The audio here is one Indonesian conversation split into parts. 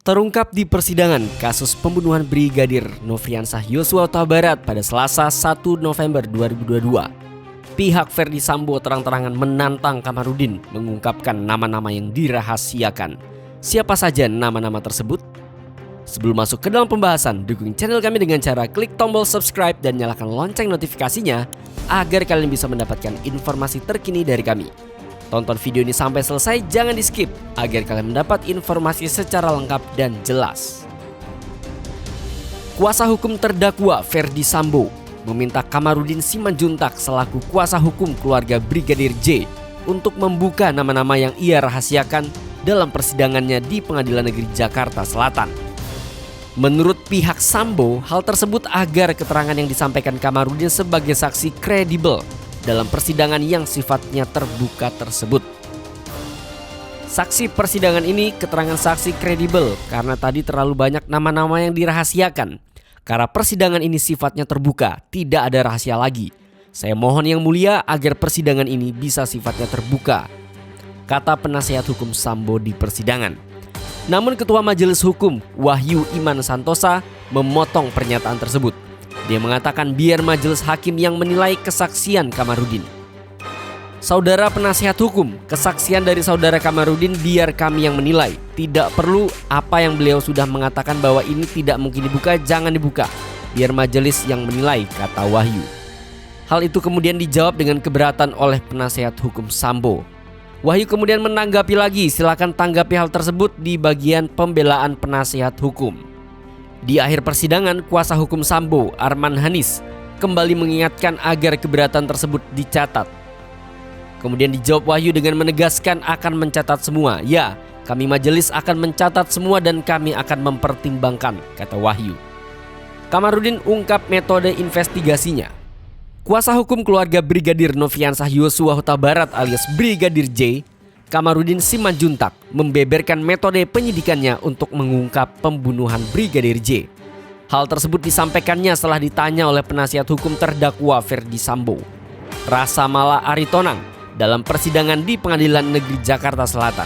Terungkap di persidangan kasus pembunuhan Brigadir Nofriansah Yosua Huta Barat pada Selasa 1 November 2022. Pihak Ferdi Sambo terang-terangan menantang Kamarudin mengungkapkan nama-nama yang dirahasiakan. Siapa saja nama-nama tersebut? Sebelum masuk ke dalam pembahasan, dukung channel kami dengan cara klik tombol subscribe dan nyalakan lonceng notifikasinya agar kalian bisa mendapatkan informasi terkini dari kami. Tonton video ini sampai selesai, jangan di skip agar kalian mendapat informasi secara lengkap dan jelas. Kuasa hukum terdakwa Ferdi Sambo meminta Kamarudin Simanjuntak selaku kuasa hukum keluarga Brigadir J untuk membuka nama-nama yang ia rahasiakan dalam persidangannya di Pengadilan Negeri Jakarta Selatan. Menurut pihak Sambo, hal tersebut agar keterangan yang disampaikan Kamarudin sebagai saksi kredibel dalam persidangan yang sifatnya terbuka tersebut. Saksi persidangan ini keterangan saksi kredibel karena tadi terlalu banyak nama-nama yang dirahasiakan. Karena persidangan ini sifatnya terbuka, tidak ada rahasia lagi. Saya mohon yang mulia agar persidangan ini bisa sifatnya terbuka, kata penasihat hukum Sambo di persidangan. Namun Ketua Majelis Hukum Wahyu Iman Santosa memotong pernyataan tersebut. Dia mengatakan biar majelis hakim yang menilai kesaksian Kamarudin. Saudara penasihat hukum, kesaksian dari saudara Kamarudin biar kami yang menilai. Tidak perlu apa yang beliau sudah mengatakan bahwa ini tidak mungkin dibuka, jangan dibuka. Biar majelis yang menilai, kata Wahyu. Hal itu kemudian dijawab dengan keberatan oleh penasihat hukum Sambo. Wahyu kemudian menanggapi lagi, silakan tanggapi hal tersebut di bagian pembelaan penasihat hukum. Di akhir persidangan, kuasa hukum Sambo, Arman Hanis, kembali mengingatkan agar keberatan tersebut dicatat. Kemudian dijawab Wahyu dengan menegaskan akan mencatat semua. Ya, kami majelis akan mencatat semua dan kami akan mempertimbangkan, kata Wahyu. Kamarudin ungkap metode investigasinya. Kuasa hukum keluarga Brigadir Nofriansah Yosua Huta Barat alias Brigadir J, Kamarudin Simanjuntak, membeberkan metode penyidikannya untuk mengungkap pembunuhan Brigadir J. Hal tersebut disampaikannya setelah ditanya oleh penasihat hukum terdakwa Ferdi Sambo, Rasa Mala Aritonang, dalam persidangan di Pengadilan Negeri Jakarta Selatan.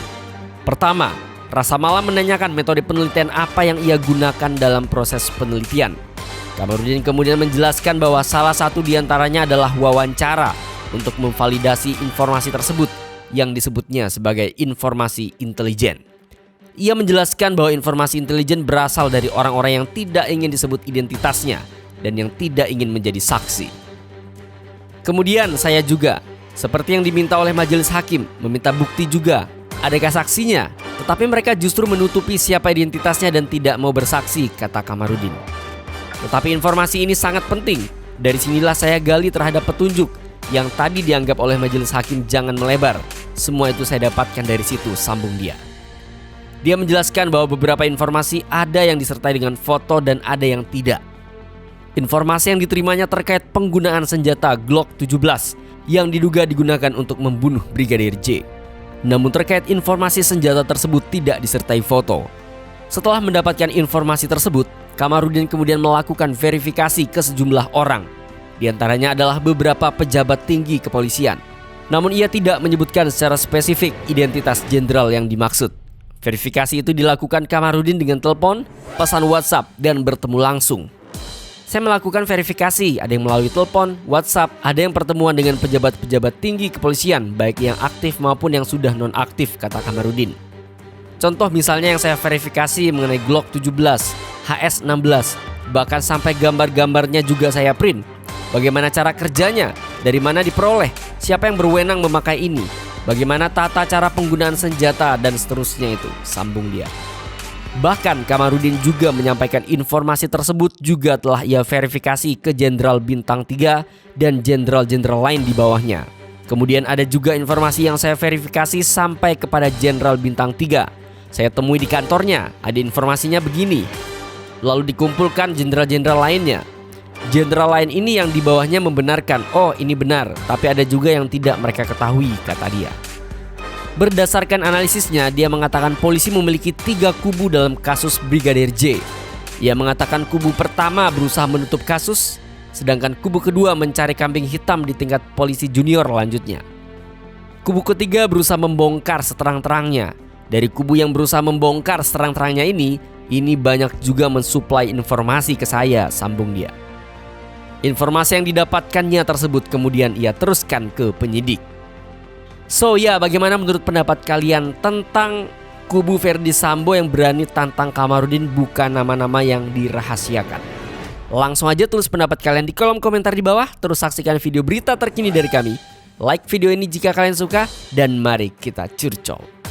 Pertama, Rasa Mala menanyakan metode penelitian apa yang ia gunakan dalam proses penelitian. Kamarudin kemudian menjelaskan bahwa salah satu diantaranya adalah wawancara untuk memvalidasi informasi tersebut yang disebutnya sebagai informasi intelijen. Ia menjelaskan bahwa informasi intelijen berasal dari orang-orang yang tidak ingin disebut identitasnya dan yang tidak ingin menjadi saksi. Kemudian saya juga, seperti yang diminta oleh majelis hakim, meminta bukti juga. Adakah saksinya? Tetapi mereka justru menutupi siapa identitasnya dan tidak mau bersaksi, kata Kamarudin. Tetapi informasi ini sangat penting. Dari sinilah saya gali terhadap petunjuk yang tadi dianggap oleh majelis hakim jangan melebar. Semua itu saya dapatkan dari situ, sambung dia. Dia menjelaskan bahwa beberapa informasi ada yang disertai dengan foto dan ada yang tidak. Informasi yang diterimanya terkait penggunaan senjata Glock 17 yang diduga digunakan untuk membunuh Brigadir J. Namun terkait informasi senjata tersebut tidak disertai foto. Setelah mendapatkan informasi tersebut, Kamarudin kemudian melakukan verifikasi ke sejumlah orang. Di antaranya adalah beberapa pejabat tinggi kepolisian. Namun ia tidak menyebutkan secara spesifik identitas jenderal yang dimaksud. Verifikasi itu dilakukan Kamarudin dengan telepon, pesan WhatsApp, dan bertemu langsung. Saya melakukan verifikasi, ada yang melalui telepon, WhatsApp, ada yang pertemuan dengan pejabat-pejabat tinggi kepolisian, baik yang aktif maupun yang sudah non-aktif, kata Kamarudin. Contoh misalnya yang saya verifikasi mengenai Glock 17, HS-16, bahkan sampai gambar-gambarnya juga saya print. Bagaimana cara kerjanya? Dari mana diperoleh? Siapa yang berwenang memakai ini? Bagaimana tata cara penggunaan senjata dan seterusnya itu, sambung dia. Bahkan Kamarudin juga menyampaikan informasi tersebut juga telah ia verifikasi ke Jenderal Bintang 3 dan jenderal-jenderal lain di bawahnya. Kemudian ada juga informasi yang saya verifikasi sampai kepada Jenderal Bintang 3. Saya temui di kantornya, ada informasinya begini. Lalu dikumpulkan jenderal-jenderal lainnya. Jenderal lain ini yang di bawahnya membenarkan, oh ini benar, tapi ada juga yang tidak mereka ketahui, kata dia. Berdasarkan analisisnya, dia mengatakan polisi memiliki 3 kubu dalam kasus Brigadir J. Ia mengatakan kubu pertama berusaha menutup kasus, sedangkan kubu kedua mencari kambing hitam di tingkat polisi junior lanjutnya. Kubu ketiga berusaha membongkar seterang-terangnya. Dari kubu yang berusaha membongkar seterang-terangnya ini banyak juga mensuplai informasi ke saya, sambung dia. Informasi yang didapatkannya tersebut kemudian ia teruskan ke penyidik. So ya, bagaimana menurut pendapat kalian tentang kubu Ferdy Sambo yang berani tantang Kamarudin bukan nama-nama yang dirahasiakan? Langsung aja tulis pendapat kalian di kolom komentar di bawah. Terus saksikan video berita terkini dari kami. Like video ini jika kalian suka, dan mari kita curcol.